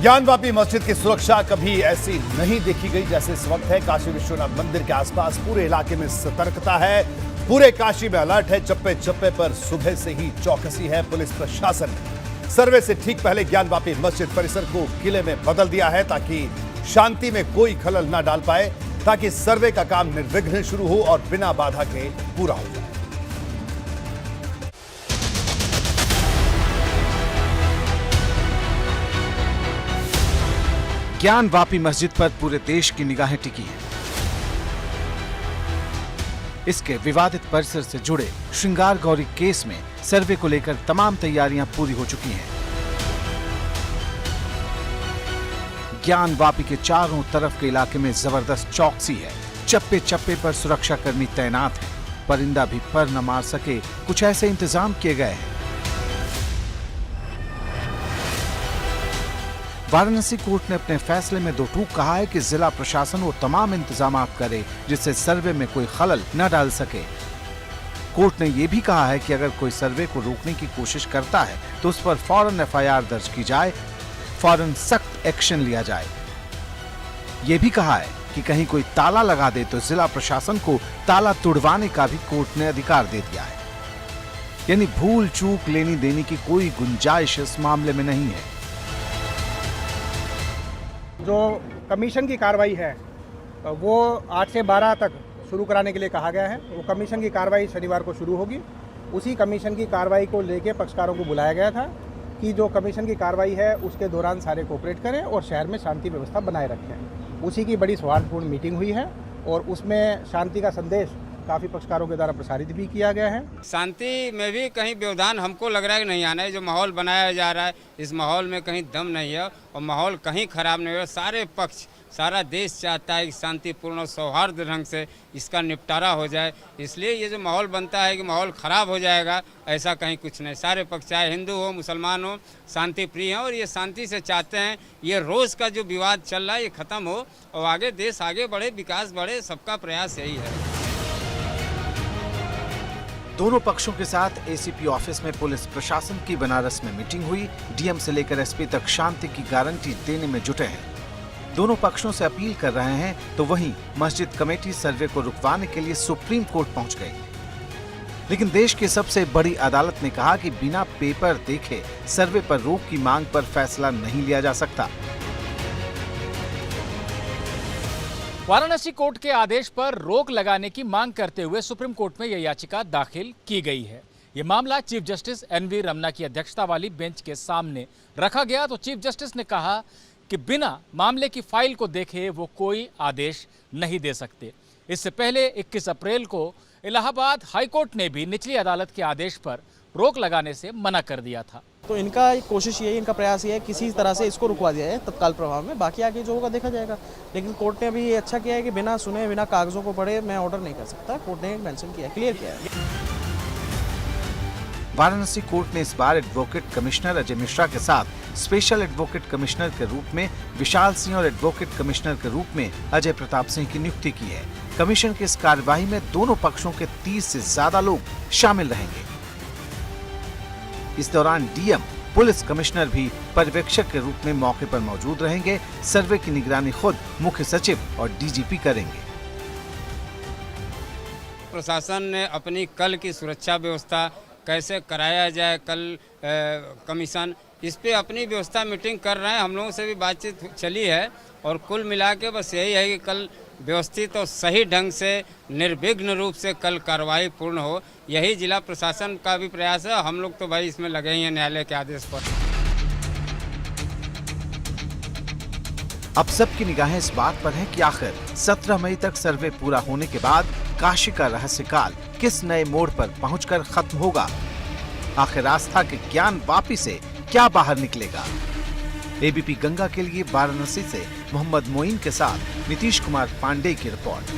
ज्ञानवापी मस्जिद की सुरक्षा कभी ऐसी नहीं देखी गई जैसे इस वक्त है। काशी विश्वनाथ मंदिर के आसपास पूरे इलाके में सतर्कता है, पूरे काशी में अलर्ट है। चप्पे चप्पे पर सुबह से ही चौकसी है। पुलिस प्रशासन सर्वे से ठीक पहले ज्ञानवापी मस्जिद परिसर को किले में बदल दिया है ताकि शांति में कोई खलल न डाल पाए, ताकि सर्वे का काम निर्विघ्न शुरू हो और बिना बाधा के पूरा हो जाए। ज्ञानवापी मस्जिद पर पूरे देश की निगाहें टिकी हैं। इसके विवादित परिसर से जुड़े श्रृंगार गौरी केस में सर्वे को लेकर तमाम तैयारियां पूरी हो चुकी हैं। ज्ञानवापी के चारों तरफ के इलाके में जबरदस्त चौकसी है। चप्पे चप्पे पर सुरक्षाकर्मी तैनात हैं। परिंदा भी पर न मार सके, कुछ ऐसे इंतजाम किए गए हैं। वाराणसी कोर्ट ने अपने फैसले में दो टूक कहा है कि जिला प्रशासन वो तमाम इंतजाम करे जिससे सर्वे में कोई खलल न डाल सके। कोर्ट ने यह भी कहा है कि अगर कोई सर्वे को रोकने की कोशिश करता है तो उस पर फौरन एफआईआर दर्ज की जाए, फौरन सख्त एक्शन लिया जाए। यह भी कहा है कि कहीं कोई ताला लगा दे तो जिला प्रशासन को ताला तुड़वाने का भी कोर्ट ने अधिकार दे दिया है। यानी भूल चूक लेनी देनी की कोई गुंजाइश इस मामले में नहीं है। जो कमीशन की कार्रवाई है वो 8 से 12 तक शुरू कराने के लिए कहा गया है। वो कमीशन की कार्रवाई शनिवार को शुरू होगी। उसी कमीशन की कार्रवाई को लेके पक्षकारों को बुलाया गया था कि जो कमीशन की कार्रवाई है उसके दौरान सारे कोऑपरेट करें और शहर में शांति व्यवस्था बनाए रखें। उसी की बड़ी सौहार्दपूर्ण मीटिंग हुई है और उसमें शांति का संदेश काफ़ी पक्षकारों के द्वारा प्रसारित भी किया गया है। शांति में भी कहीं व्यवधान हमको लग रहा है कि नहीं आना है। जो माहौल बनाया जा रहा है इस माहौल में कहीं दम नहीं है और माहौल कहीं खराब नहीं है। सारे पक्ष, सारा देश चाहता है कि शांतिपूर्ण और सौहार्द ढंग से इसका निपटारा हो जाए। इसलिए ये जो माहौल बनता है कि माहौल ख़राब हो जाएगा, ऐसा कहीं कुछ नहीं। सारे पक्ष, चाहे हिंदू हो मुसलमान हो, शांति प्रिय हैं और ये शांति से चाहते हैं ये रोज़ का जो विवाद चल रहा है ये ख़त्म हो और आगे देश आगे बढ़े, विकास बढ़े। सबका प्रयास यही है। दोनों पक्षों के साथ एसीपी ऑफिस में पुलिस प्रशासन की बनारस में मीटिंग हुई। डीएम से लेकर एसपी तक शांति की गारंटी देने में जुटे हैं। दोनों पक्षों से अपील कर रहे हैं तो वहीं मस्जिद कमेटी सर्वे को रुकवाने के लिए सुप्रीम कोर्ट पहुंच गई। लेकिन देश की सबसे बड़ी अदालत ने कहा कि बिना पेपर देखे सर्वे पर रोक की मांग पर फैसला नहीं लिया जा सकता। वाराणसी कोर्ट के आदेश पर रोक लगाने की मांग करते हुए सुप्रीम कोर्ट में यह याचिका दाखिल की गई है। यह मामला चीफ जस्टिस एनवी रमन्ना की अध्यक्षता वाली बेंच के सामने रखा गया तो चीफ जस्टिस ने कहा कि बिना मामले की फाइल को देखे वो कोई आदेश नहीं दे सकते। इससे पहले 21 अप्रैल को इलाहाबाद हाईकोर्ट ने भी निचली अदालत के आदेश पर रोक लगाने से मना कर दिया था। तो इनका कोशिश ये है, इनका प्रयास ये है किसी तरह से इसको रुकवा दिया जाए तत्काल प्रभाव में। बाकी आगे जो होगा देखा जाएगा। लेकिन कोर्ट ने अभी ये अच्छा किया है कि बिना सुने, बिना कागजों को पढ़े मैं ऑर्डर नहीं कर सकता। कोर्ट ने मेंशन किया, क्लियर किया है। वाराणसी कोर्ट ने इस बार एडवोकेट कमिश्नर अजय मिश्रा के साथ स्पेशल एडवोकेट कमिश्नर के रूप में विशाल सिंह और एडवोकेट कमिश्नर के रूप में अजय प्रताप सिंह की नियुक्ति की है। कमीशन की इस कार्यवाही में दोनों पक्षों के 30 से ज्यादा लोग शामिल रहेंगे। इस दौरान डीएम, पुलिस कमिश्नर भी पर्यवेक्षक के रूप में मौके पर मौजूद रहेंगे। सर्वे की निगरानी खुद मुख्य सचिव और डीजीपी करेंगे। प्रशासन ने अपनी कल की सुरक्षा व्यवस्था कैसे कराया जाए, कल कमीशन इस पे अपनी व्यवस्था मीटिंग कर रहे हैं। हम लोगों से भी बातचीत चली है और कुल मिला के बस यही है कि कल व्यवस्थित और सही ढंग से निर्विघ्न रूप से कल कार्रवाई पूर्ण हो। यही जिला प्रशासन का भी प्रयास है। हम लोग तो भाई इसमें लगे ही हैं न्यायालय के आदेश पर। अब सबकी निगाहें इस बात पर हैं कि आखिर 17 मई तक सर्वे पूरा होने के बाद काशी का रहस्यकाल किस नए मोड़ पर पहुंचकर खत्म होगा। आखिर आस्था के ज्ञानवापी से क्या बाहर निकलेगा। एबीपी गंगा के लिए वाराणसी से मोहम्मद मोइन के साथ नीतीश कुमार पांडे की रिपोर्ट।